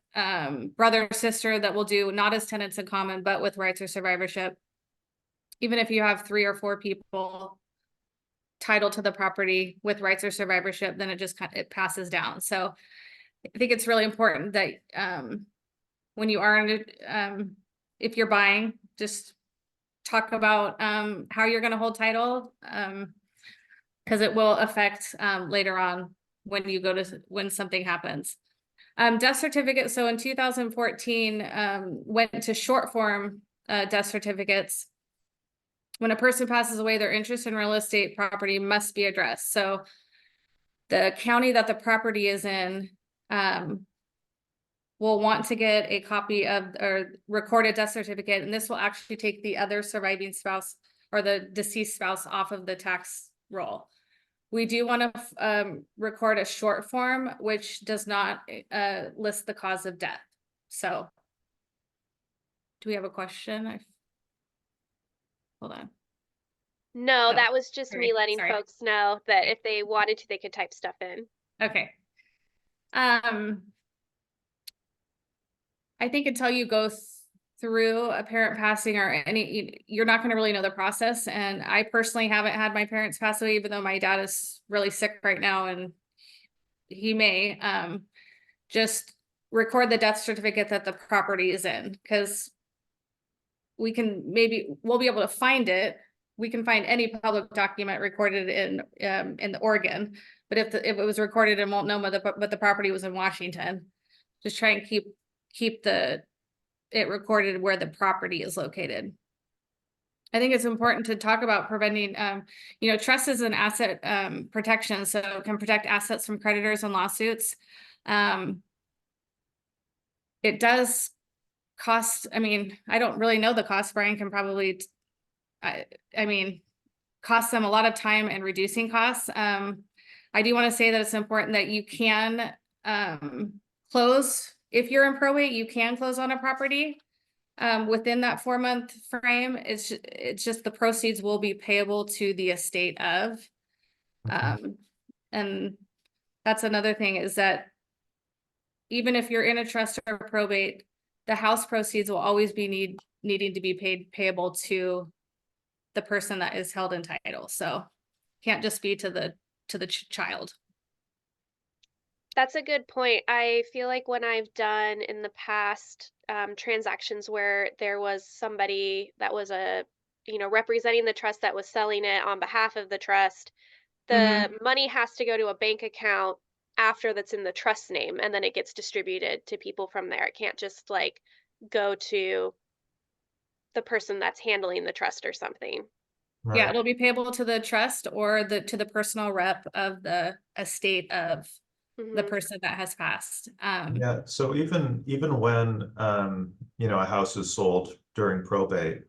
brother, sister that will do not as tenants in common, but with rights or survivorship. Even if you have 3 or 4 people titled to the property with rights or survivorship, then it passes down. So I think it's really important that when you are if you're buying, just talk about how you're going to hold title, because it will affect later on when something happens. Death certificate. So in 2014, went to short form death certificates. When a person passes away, their interest in real estate property must be addressed. So the county that the property is in will want to get a copy of or recorded death certificate, and this will actually take the other surviving spouse or the deceased spouse off of the tax roll. We do want to record a short form, which does not list the cause of death. So do we have a question? Hold on. No, Oh, that was just me letting sorry. folks know that if they wanted to, they could type stuff in. Okay. I think until you go through a parent passing or you're not going to really know the process. And I personally haven't had my parents pass away, even though my dad is really sick right now, and he may just record the death certificate that the property is in, because we'll be able to find it. We can find any public document recorded in the Oregon, but if it was recorded in Multnomah, but the property was in Washington, just try and keep it recorded where the property is located. I think it's important to talk about preventing, trust is an asset protection, so it can protect assets from creditors and lawsuits. It does cost, I don't really know the cost. Brian can probably, cost them a lot of time and reducing costs. I do want to say that it's important that you can close. If you're in probate, you can close on a property. within that 4-month frame. It's just the proceeds will be payable to the estate of. And that's another thing, is that even if you're in a trust or probate, the house proceeds will always be needing to be payable to the person that is held in title. So can't just be to the child. That's a good point. I feel like when I've done in the past transactions where there was somebody that was representing the trust that was selling it on behalf of the trust, the money has to go to a bank account after that's in the trust name, and then it gets distributed to people from there. It can't just like go to the person that's handling the trust or something. Yeah, Right. it'll be payable to the trust or to the personal rep of the estate of the Hmm. person that has passed. Yeah, so even when a house is sold during probate,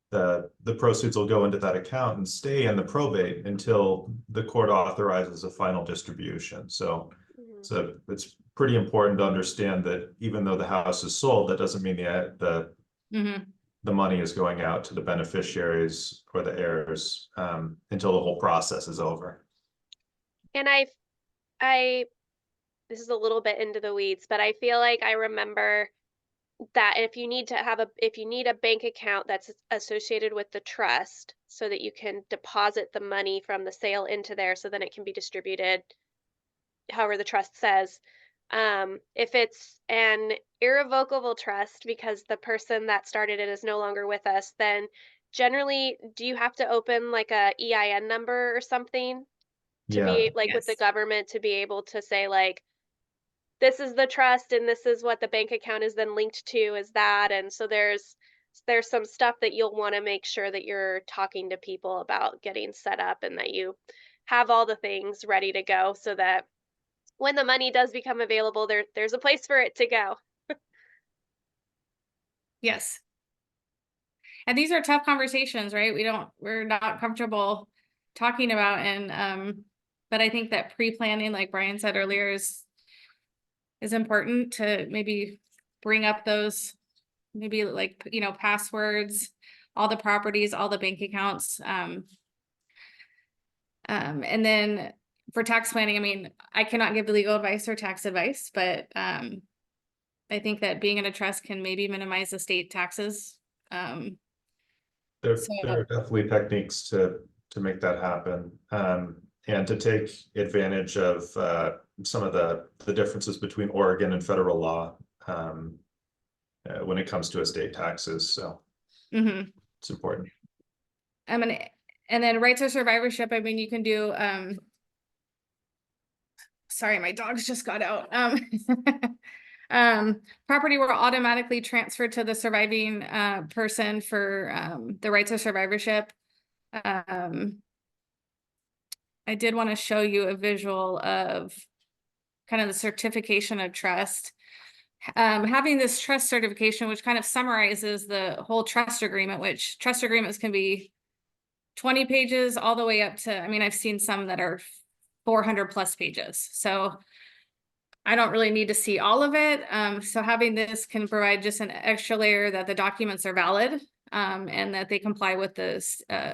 the proceeds will go into that account and stay in the probate until the court authorizes a final distribution. So Hmm. it's pretty important to understand that even though the house is sold, that doesn't mean the money is going out to the beneficiaries or the heirs until the whole process is over. And I this is a little bit into the weeds, but I feel like I remember that if you need a bank account that's associated with the trust so that you can deposit the money from the sale into there so then it can be distributed however the trust says. If it's an irrevocable trust because the person that started it is no longer with us, then generally, do you have to open like a EIN number or something to Yeah, be like with the Yes. government to be able to say like this is the trust and this is what the bank account is then linked to is that, and so there's some stuff that you'll want to make sure that you're talking to people about getting set up and that you have all the things ready to go so that when the money does become available there's a place for it to go. Yes. And these are tough conversations, right? We're not comfortable talking about, and but I think that pre-planning, like Brian said earlier, is important to maybe bring up those, maybe like, passwords, all the properties, all the bank accounts. And then for tax planning, I mean, I cannot give the legal advice or tax advice, but I think that being in a trust can maybe minimize the state taxes. there So are definitely techniques to make that happen, and to take advantage of some of the differences between Oregon and federal law when it comes to estate taxes. So it's important. And then rights of survivorship, I mean, you can do, sorry, my dogs just got out. Property will automatically transfer to the surviving person for the rights of survivorship. I did want to show you a visual of kind of the certification of trust. Having this trust certification, which kind of summarizes the whole trust agreement, which trust agreements can be 20 pages all the way up to, I mean, I've seen some that are 400 plus pages. So I don't really need to see all of it. So having this can provide just an extra layer that the documents are valid and that they comply with the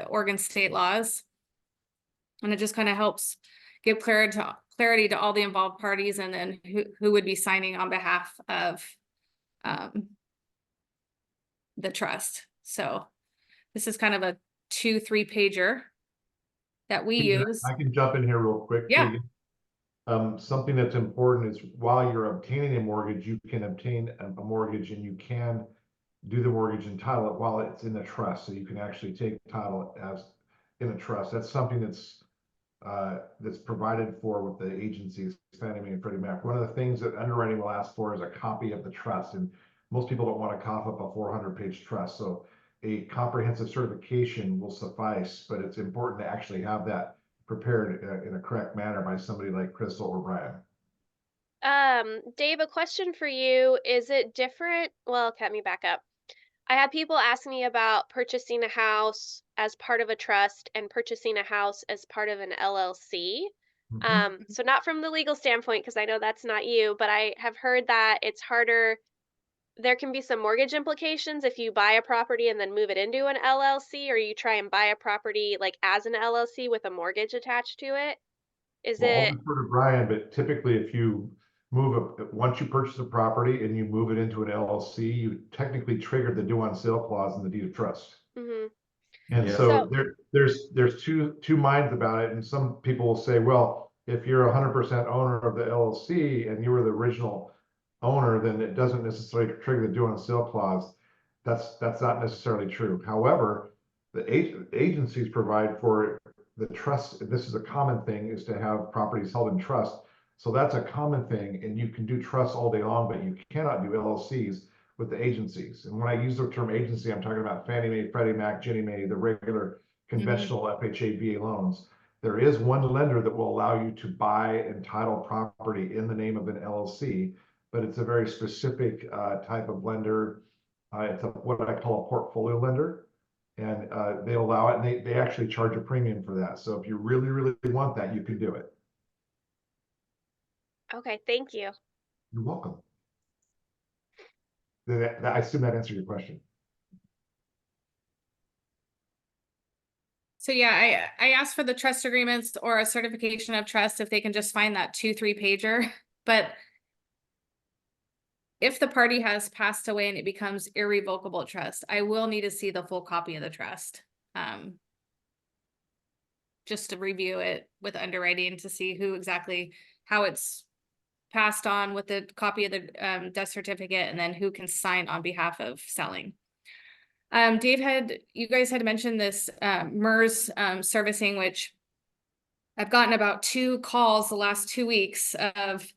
Oregon state laws. And it just kind of helps give clarity to all the involved parties, and then who would be signing on behalf of the trust. So this is kind of a 2-3 pager that we use. I can jump in here real quick. Yeah. Tegan. Something that's important is while you're obtaining a mortgage, you can obtain a mortgage and you can do the mortgage and title it while it's in the trust. So you can actually take title as in a trust. That's something that's provided for with the agencies, Fannie Mae and Freddie Mac. One of the things that underwriting will ask for is a copy of the trust, and most people don't want to cough up a 400-page trust. So a comprehensive certification will suffice, but it's important to actually have that prepared in a correct manner by somebody like Crystal or Brian. Dave, a question for you. Is it different? Well, let me back up. I had people ask me about purchasing a house as part of a trust and purchasing a house as part of an LLC. So not from the legal standpoint, because I know that's not you, but I have heard that it's harder there can be some mortgage implications if you buy a property and then move it into an LLC, or you try and buy a property like as an LLC with a mortgage attached to it. Is Well, I'll it? defer to Brian, but typically if you once you purchase a property and you move it into an LLC, you technically trigger the due on sale clause in the deed of trust. Mhm. And Yeah. so So, there's two minds about it, and some people will say, well, if you're 100% owner of the LLC and you were the original owner, then it doesn't necessarily trigger the due on sale clause. That's not necessarily true. However, the agencies provide for the trust. This is a common thing, is to have properties held in trust. So that's a common thing, and you can do trusts all day long, but you cannot do LLCs with the agencies. And when I use the term agency, I'm talking about Fannie Mae, Freddie Mac, Ginnie Mae, the regular conventional FHA, VA loans. There is one lender that will allow you to buy and title property in the name of an LLC, but it's a very specific type of lender. It's what I call a portfolio lender. And they allow it, and they actually charge a premium for that. So if you really, really want that, you can do it. okay, thank you. You're welcome. I assume that answered your question. So yeah, I asked for the trust agreements or a certification of trust if they can just find that 2-3 pager, but if the party has passed away and it becomes irrevocable trust, I will need to see the full copy of the trust. Just to review it with underwriting to see who exactly, how it's passed on with the copy of the death certificate, and then who can sign on behalf of selling. You guys had mentioned this MERS servicing, which I've gotten about 2 calls the last 2 weeks of,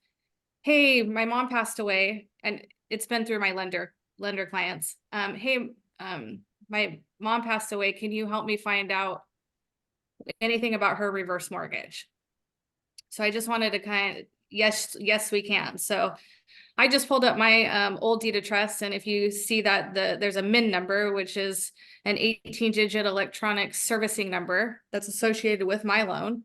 hey, my mom passed away, and it's been through my lender clients. Hey, my mom passed away. Can you help me find out anything about her reverse mortgage? So I just wanted to kind of, yes, we can. So I just pulled up my old deed of trust, and if you see that there's a MIN number, which is an 18-digit electronic servicing number that's associated with my loan.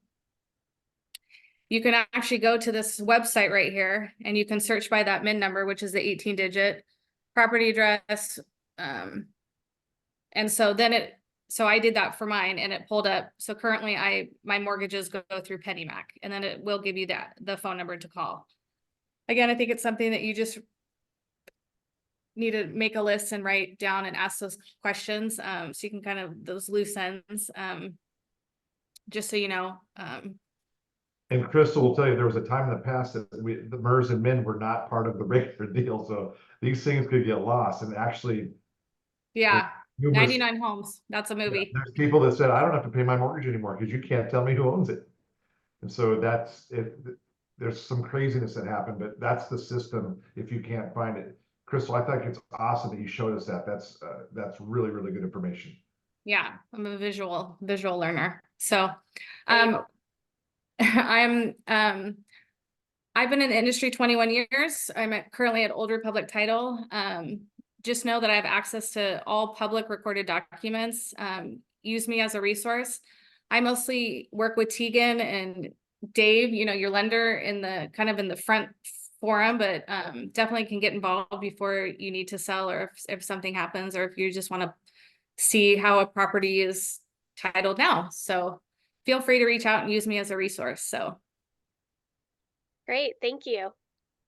You can actually go to this website right here, and you can search by that MIN number, which is the 18-digit property address. And so then so I did that for mine, and it pulled up. So currently my mortgages go through PennyMac, and then it will give you the phone number to call. Again, I think it's something that you just need to make a list and write down and ask those questions. So you can kind of, those loose ends, just so you know. And Crystal will tell you, there was a time in the past that the MERS and MIN were not part of the regular deal. So these things could get lost. And actually, Yeah, numerous, 99 Homes, that's a movie. there's people that said, I don't have to pay my mortgage anymore because you can't tell me who owns it. And so that's it. There's some craziness that happened, but that's the system if you can't find it. Crystal, I think it's awesome that you showed us that. That's really, really good information. Yeah, I'm a visual learner. So There you go. I've been in the industry 21 years. I'm currently at Old Republic Title. Just know that I have access to all public recorded documents. Use me as a resource. I mostly work with Tegan and Dave, your lender, in the kind of in the front forum, but definitely can get involved before you need to sell, or if something happens, or if you just want to see how a property is titled now. So feel free to reach out and use me as a resource. So Great, thank you.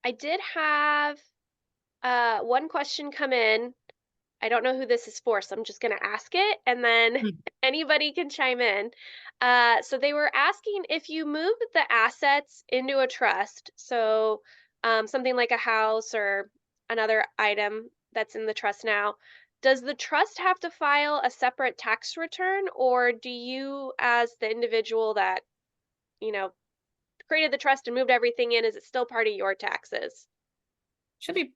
I did have one question come in. I don't know who this is for, so I'm just going to ask it, and then anybody can chime in. So they were asking, if you move the assets into a trust, so something like a house or another item that's in the trust now, does the trust have to file a separate tax return, or do you, as the individual that, you know, created the trust and moved everything in, is it still part of your taxes? should be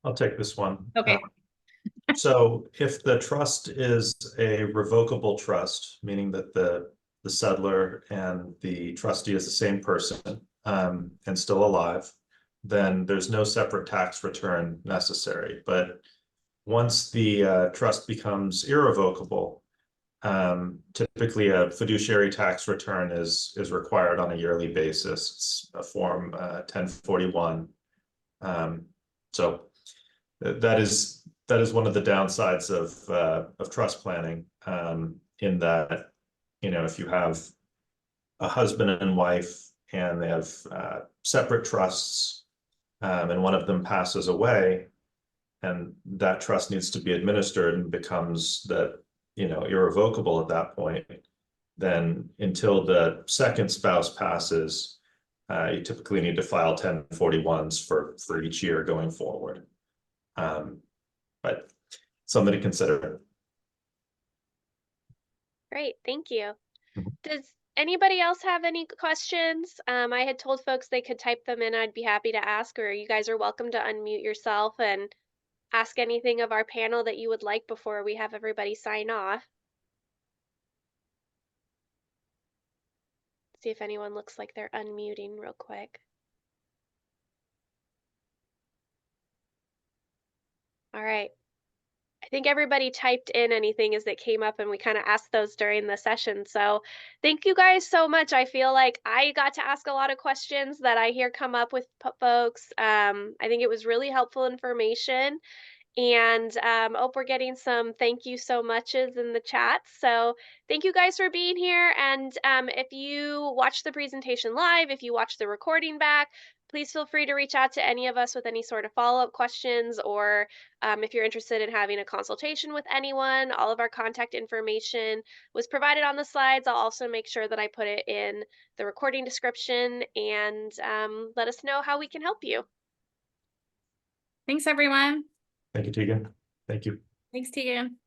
I'll take this one. okay. So if the trust is a revocable trust, meaning that the settlor and the trustee is the same person and still alive, then there's no separate tax return necessary. But once the trust becomes irrevocable, typically a fiduciary tax return is required on a yearly basis. It's a form 1041. So that is one of the downsides of trust planning, in that, you know, if you have a husband and wife and they have separate trusts, and one of them passes away, and that trust needs to be administered and becomes that, you know, irrevocable at that point, then until the second spouse passes, you typically need to file 1041s for each year going forward. But something to consider. Great, thank you. Mhm. Does anybody else have any questions? I had told folks they could type them in. I'd be happy to ask, or you guys are welcome to unmute yourself and ask anything of our panel that you would like before we have everybody sign off. See if anyone looks like they're unmuting real quick. All right. I think everybody typed in anything as it came up, and we kind of asked those during the session. So thank you guys so much. I feel like I got to ask a lot of questions that I hear come up with folks. I think it was really helpful information. And oh, we're getting some thank you so muches in the chat. So thank you guys for being here. And if you watch the presentation live, if you watch the recording back, please feel free to reach out to any of us with any sort of follow-up questions, or if you're interested in having a consultation with anyone. All of our contact information was provided on the slides. I'll also make sure that I put it in the recording description, and let us know how we can help you. Thanks, everyone. Thank you, Tegan. Thank you. Thanks, Tegan.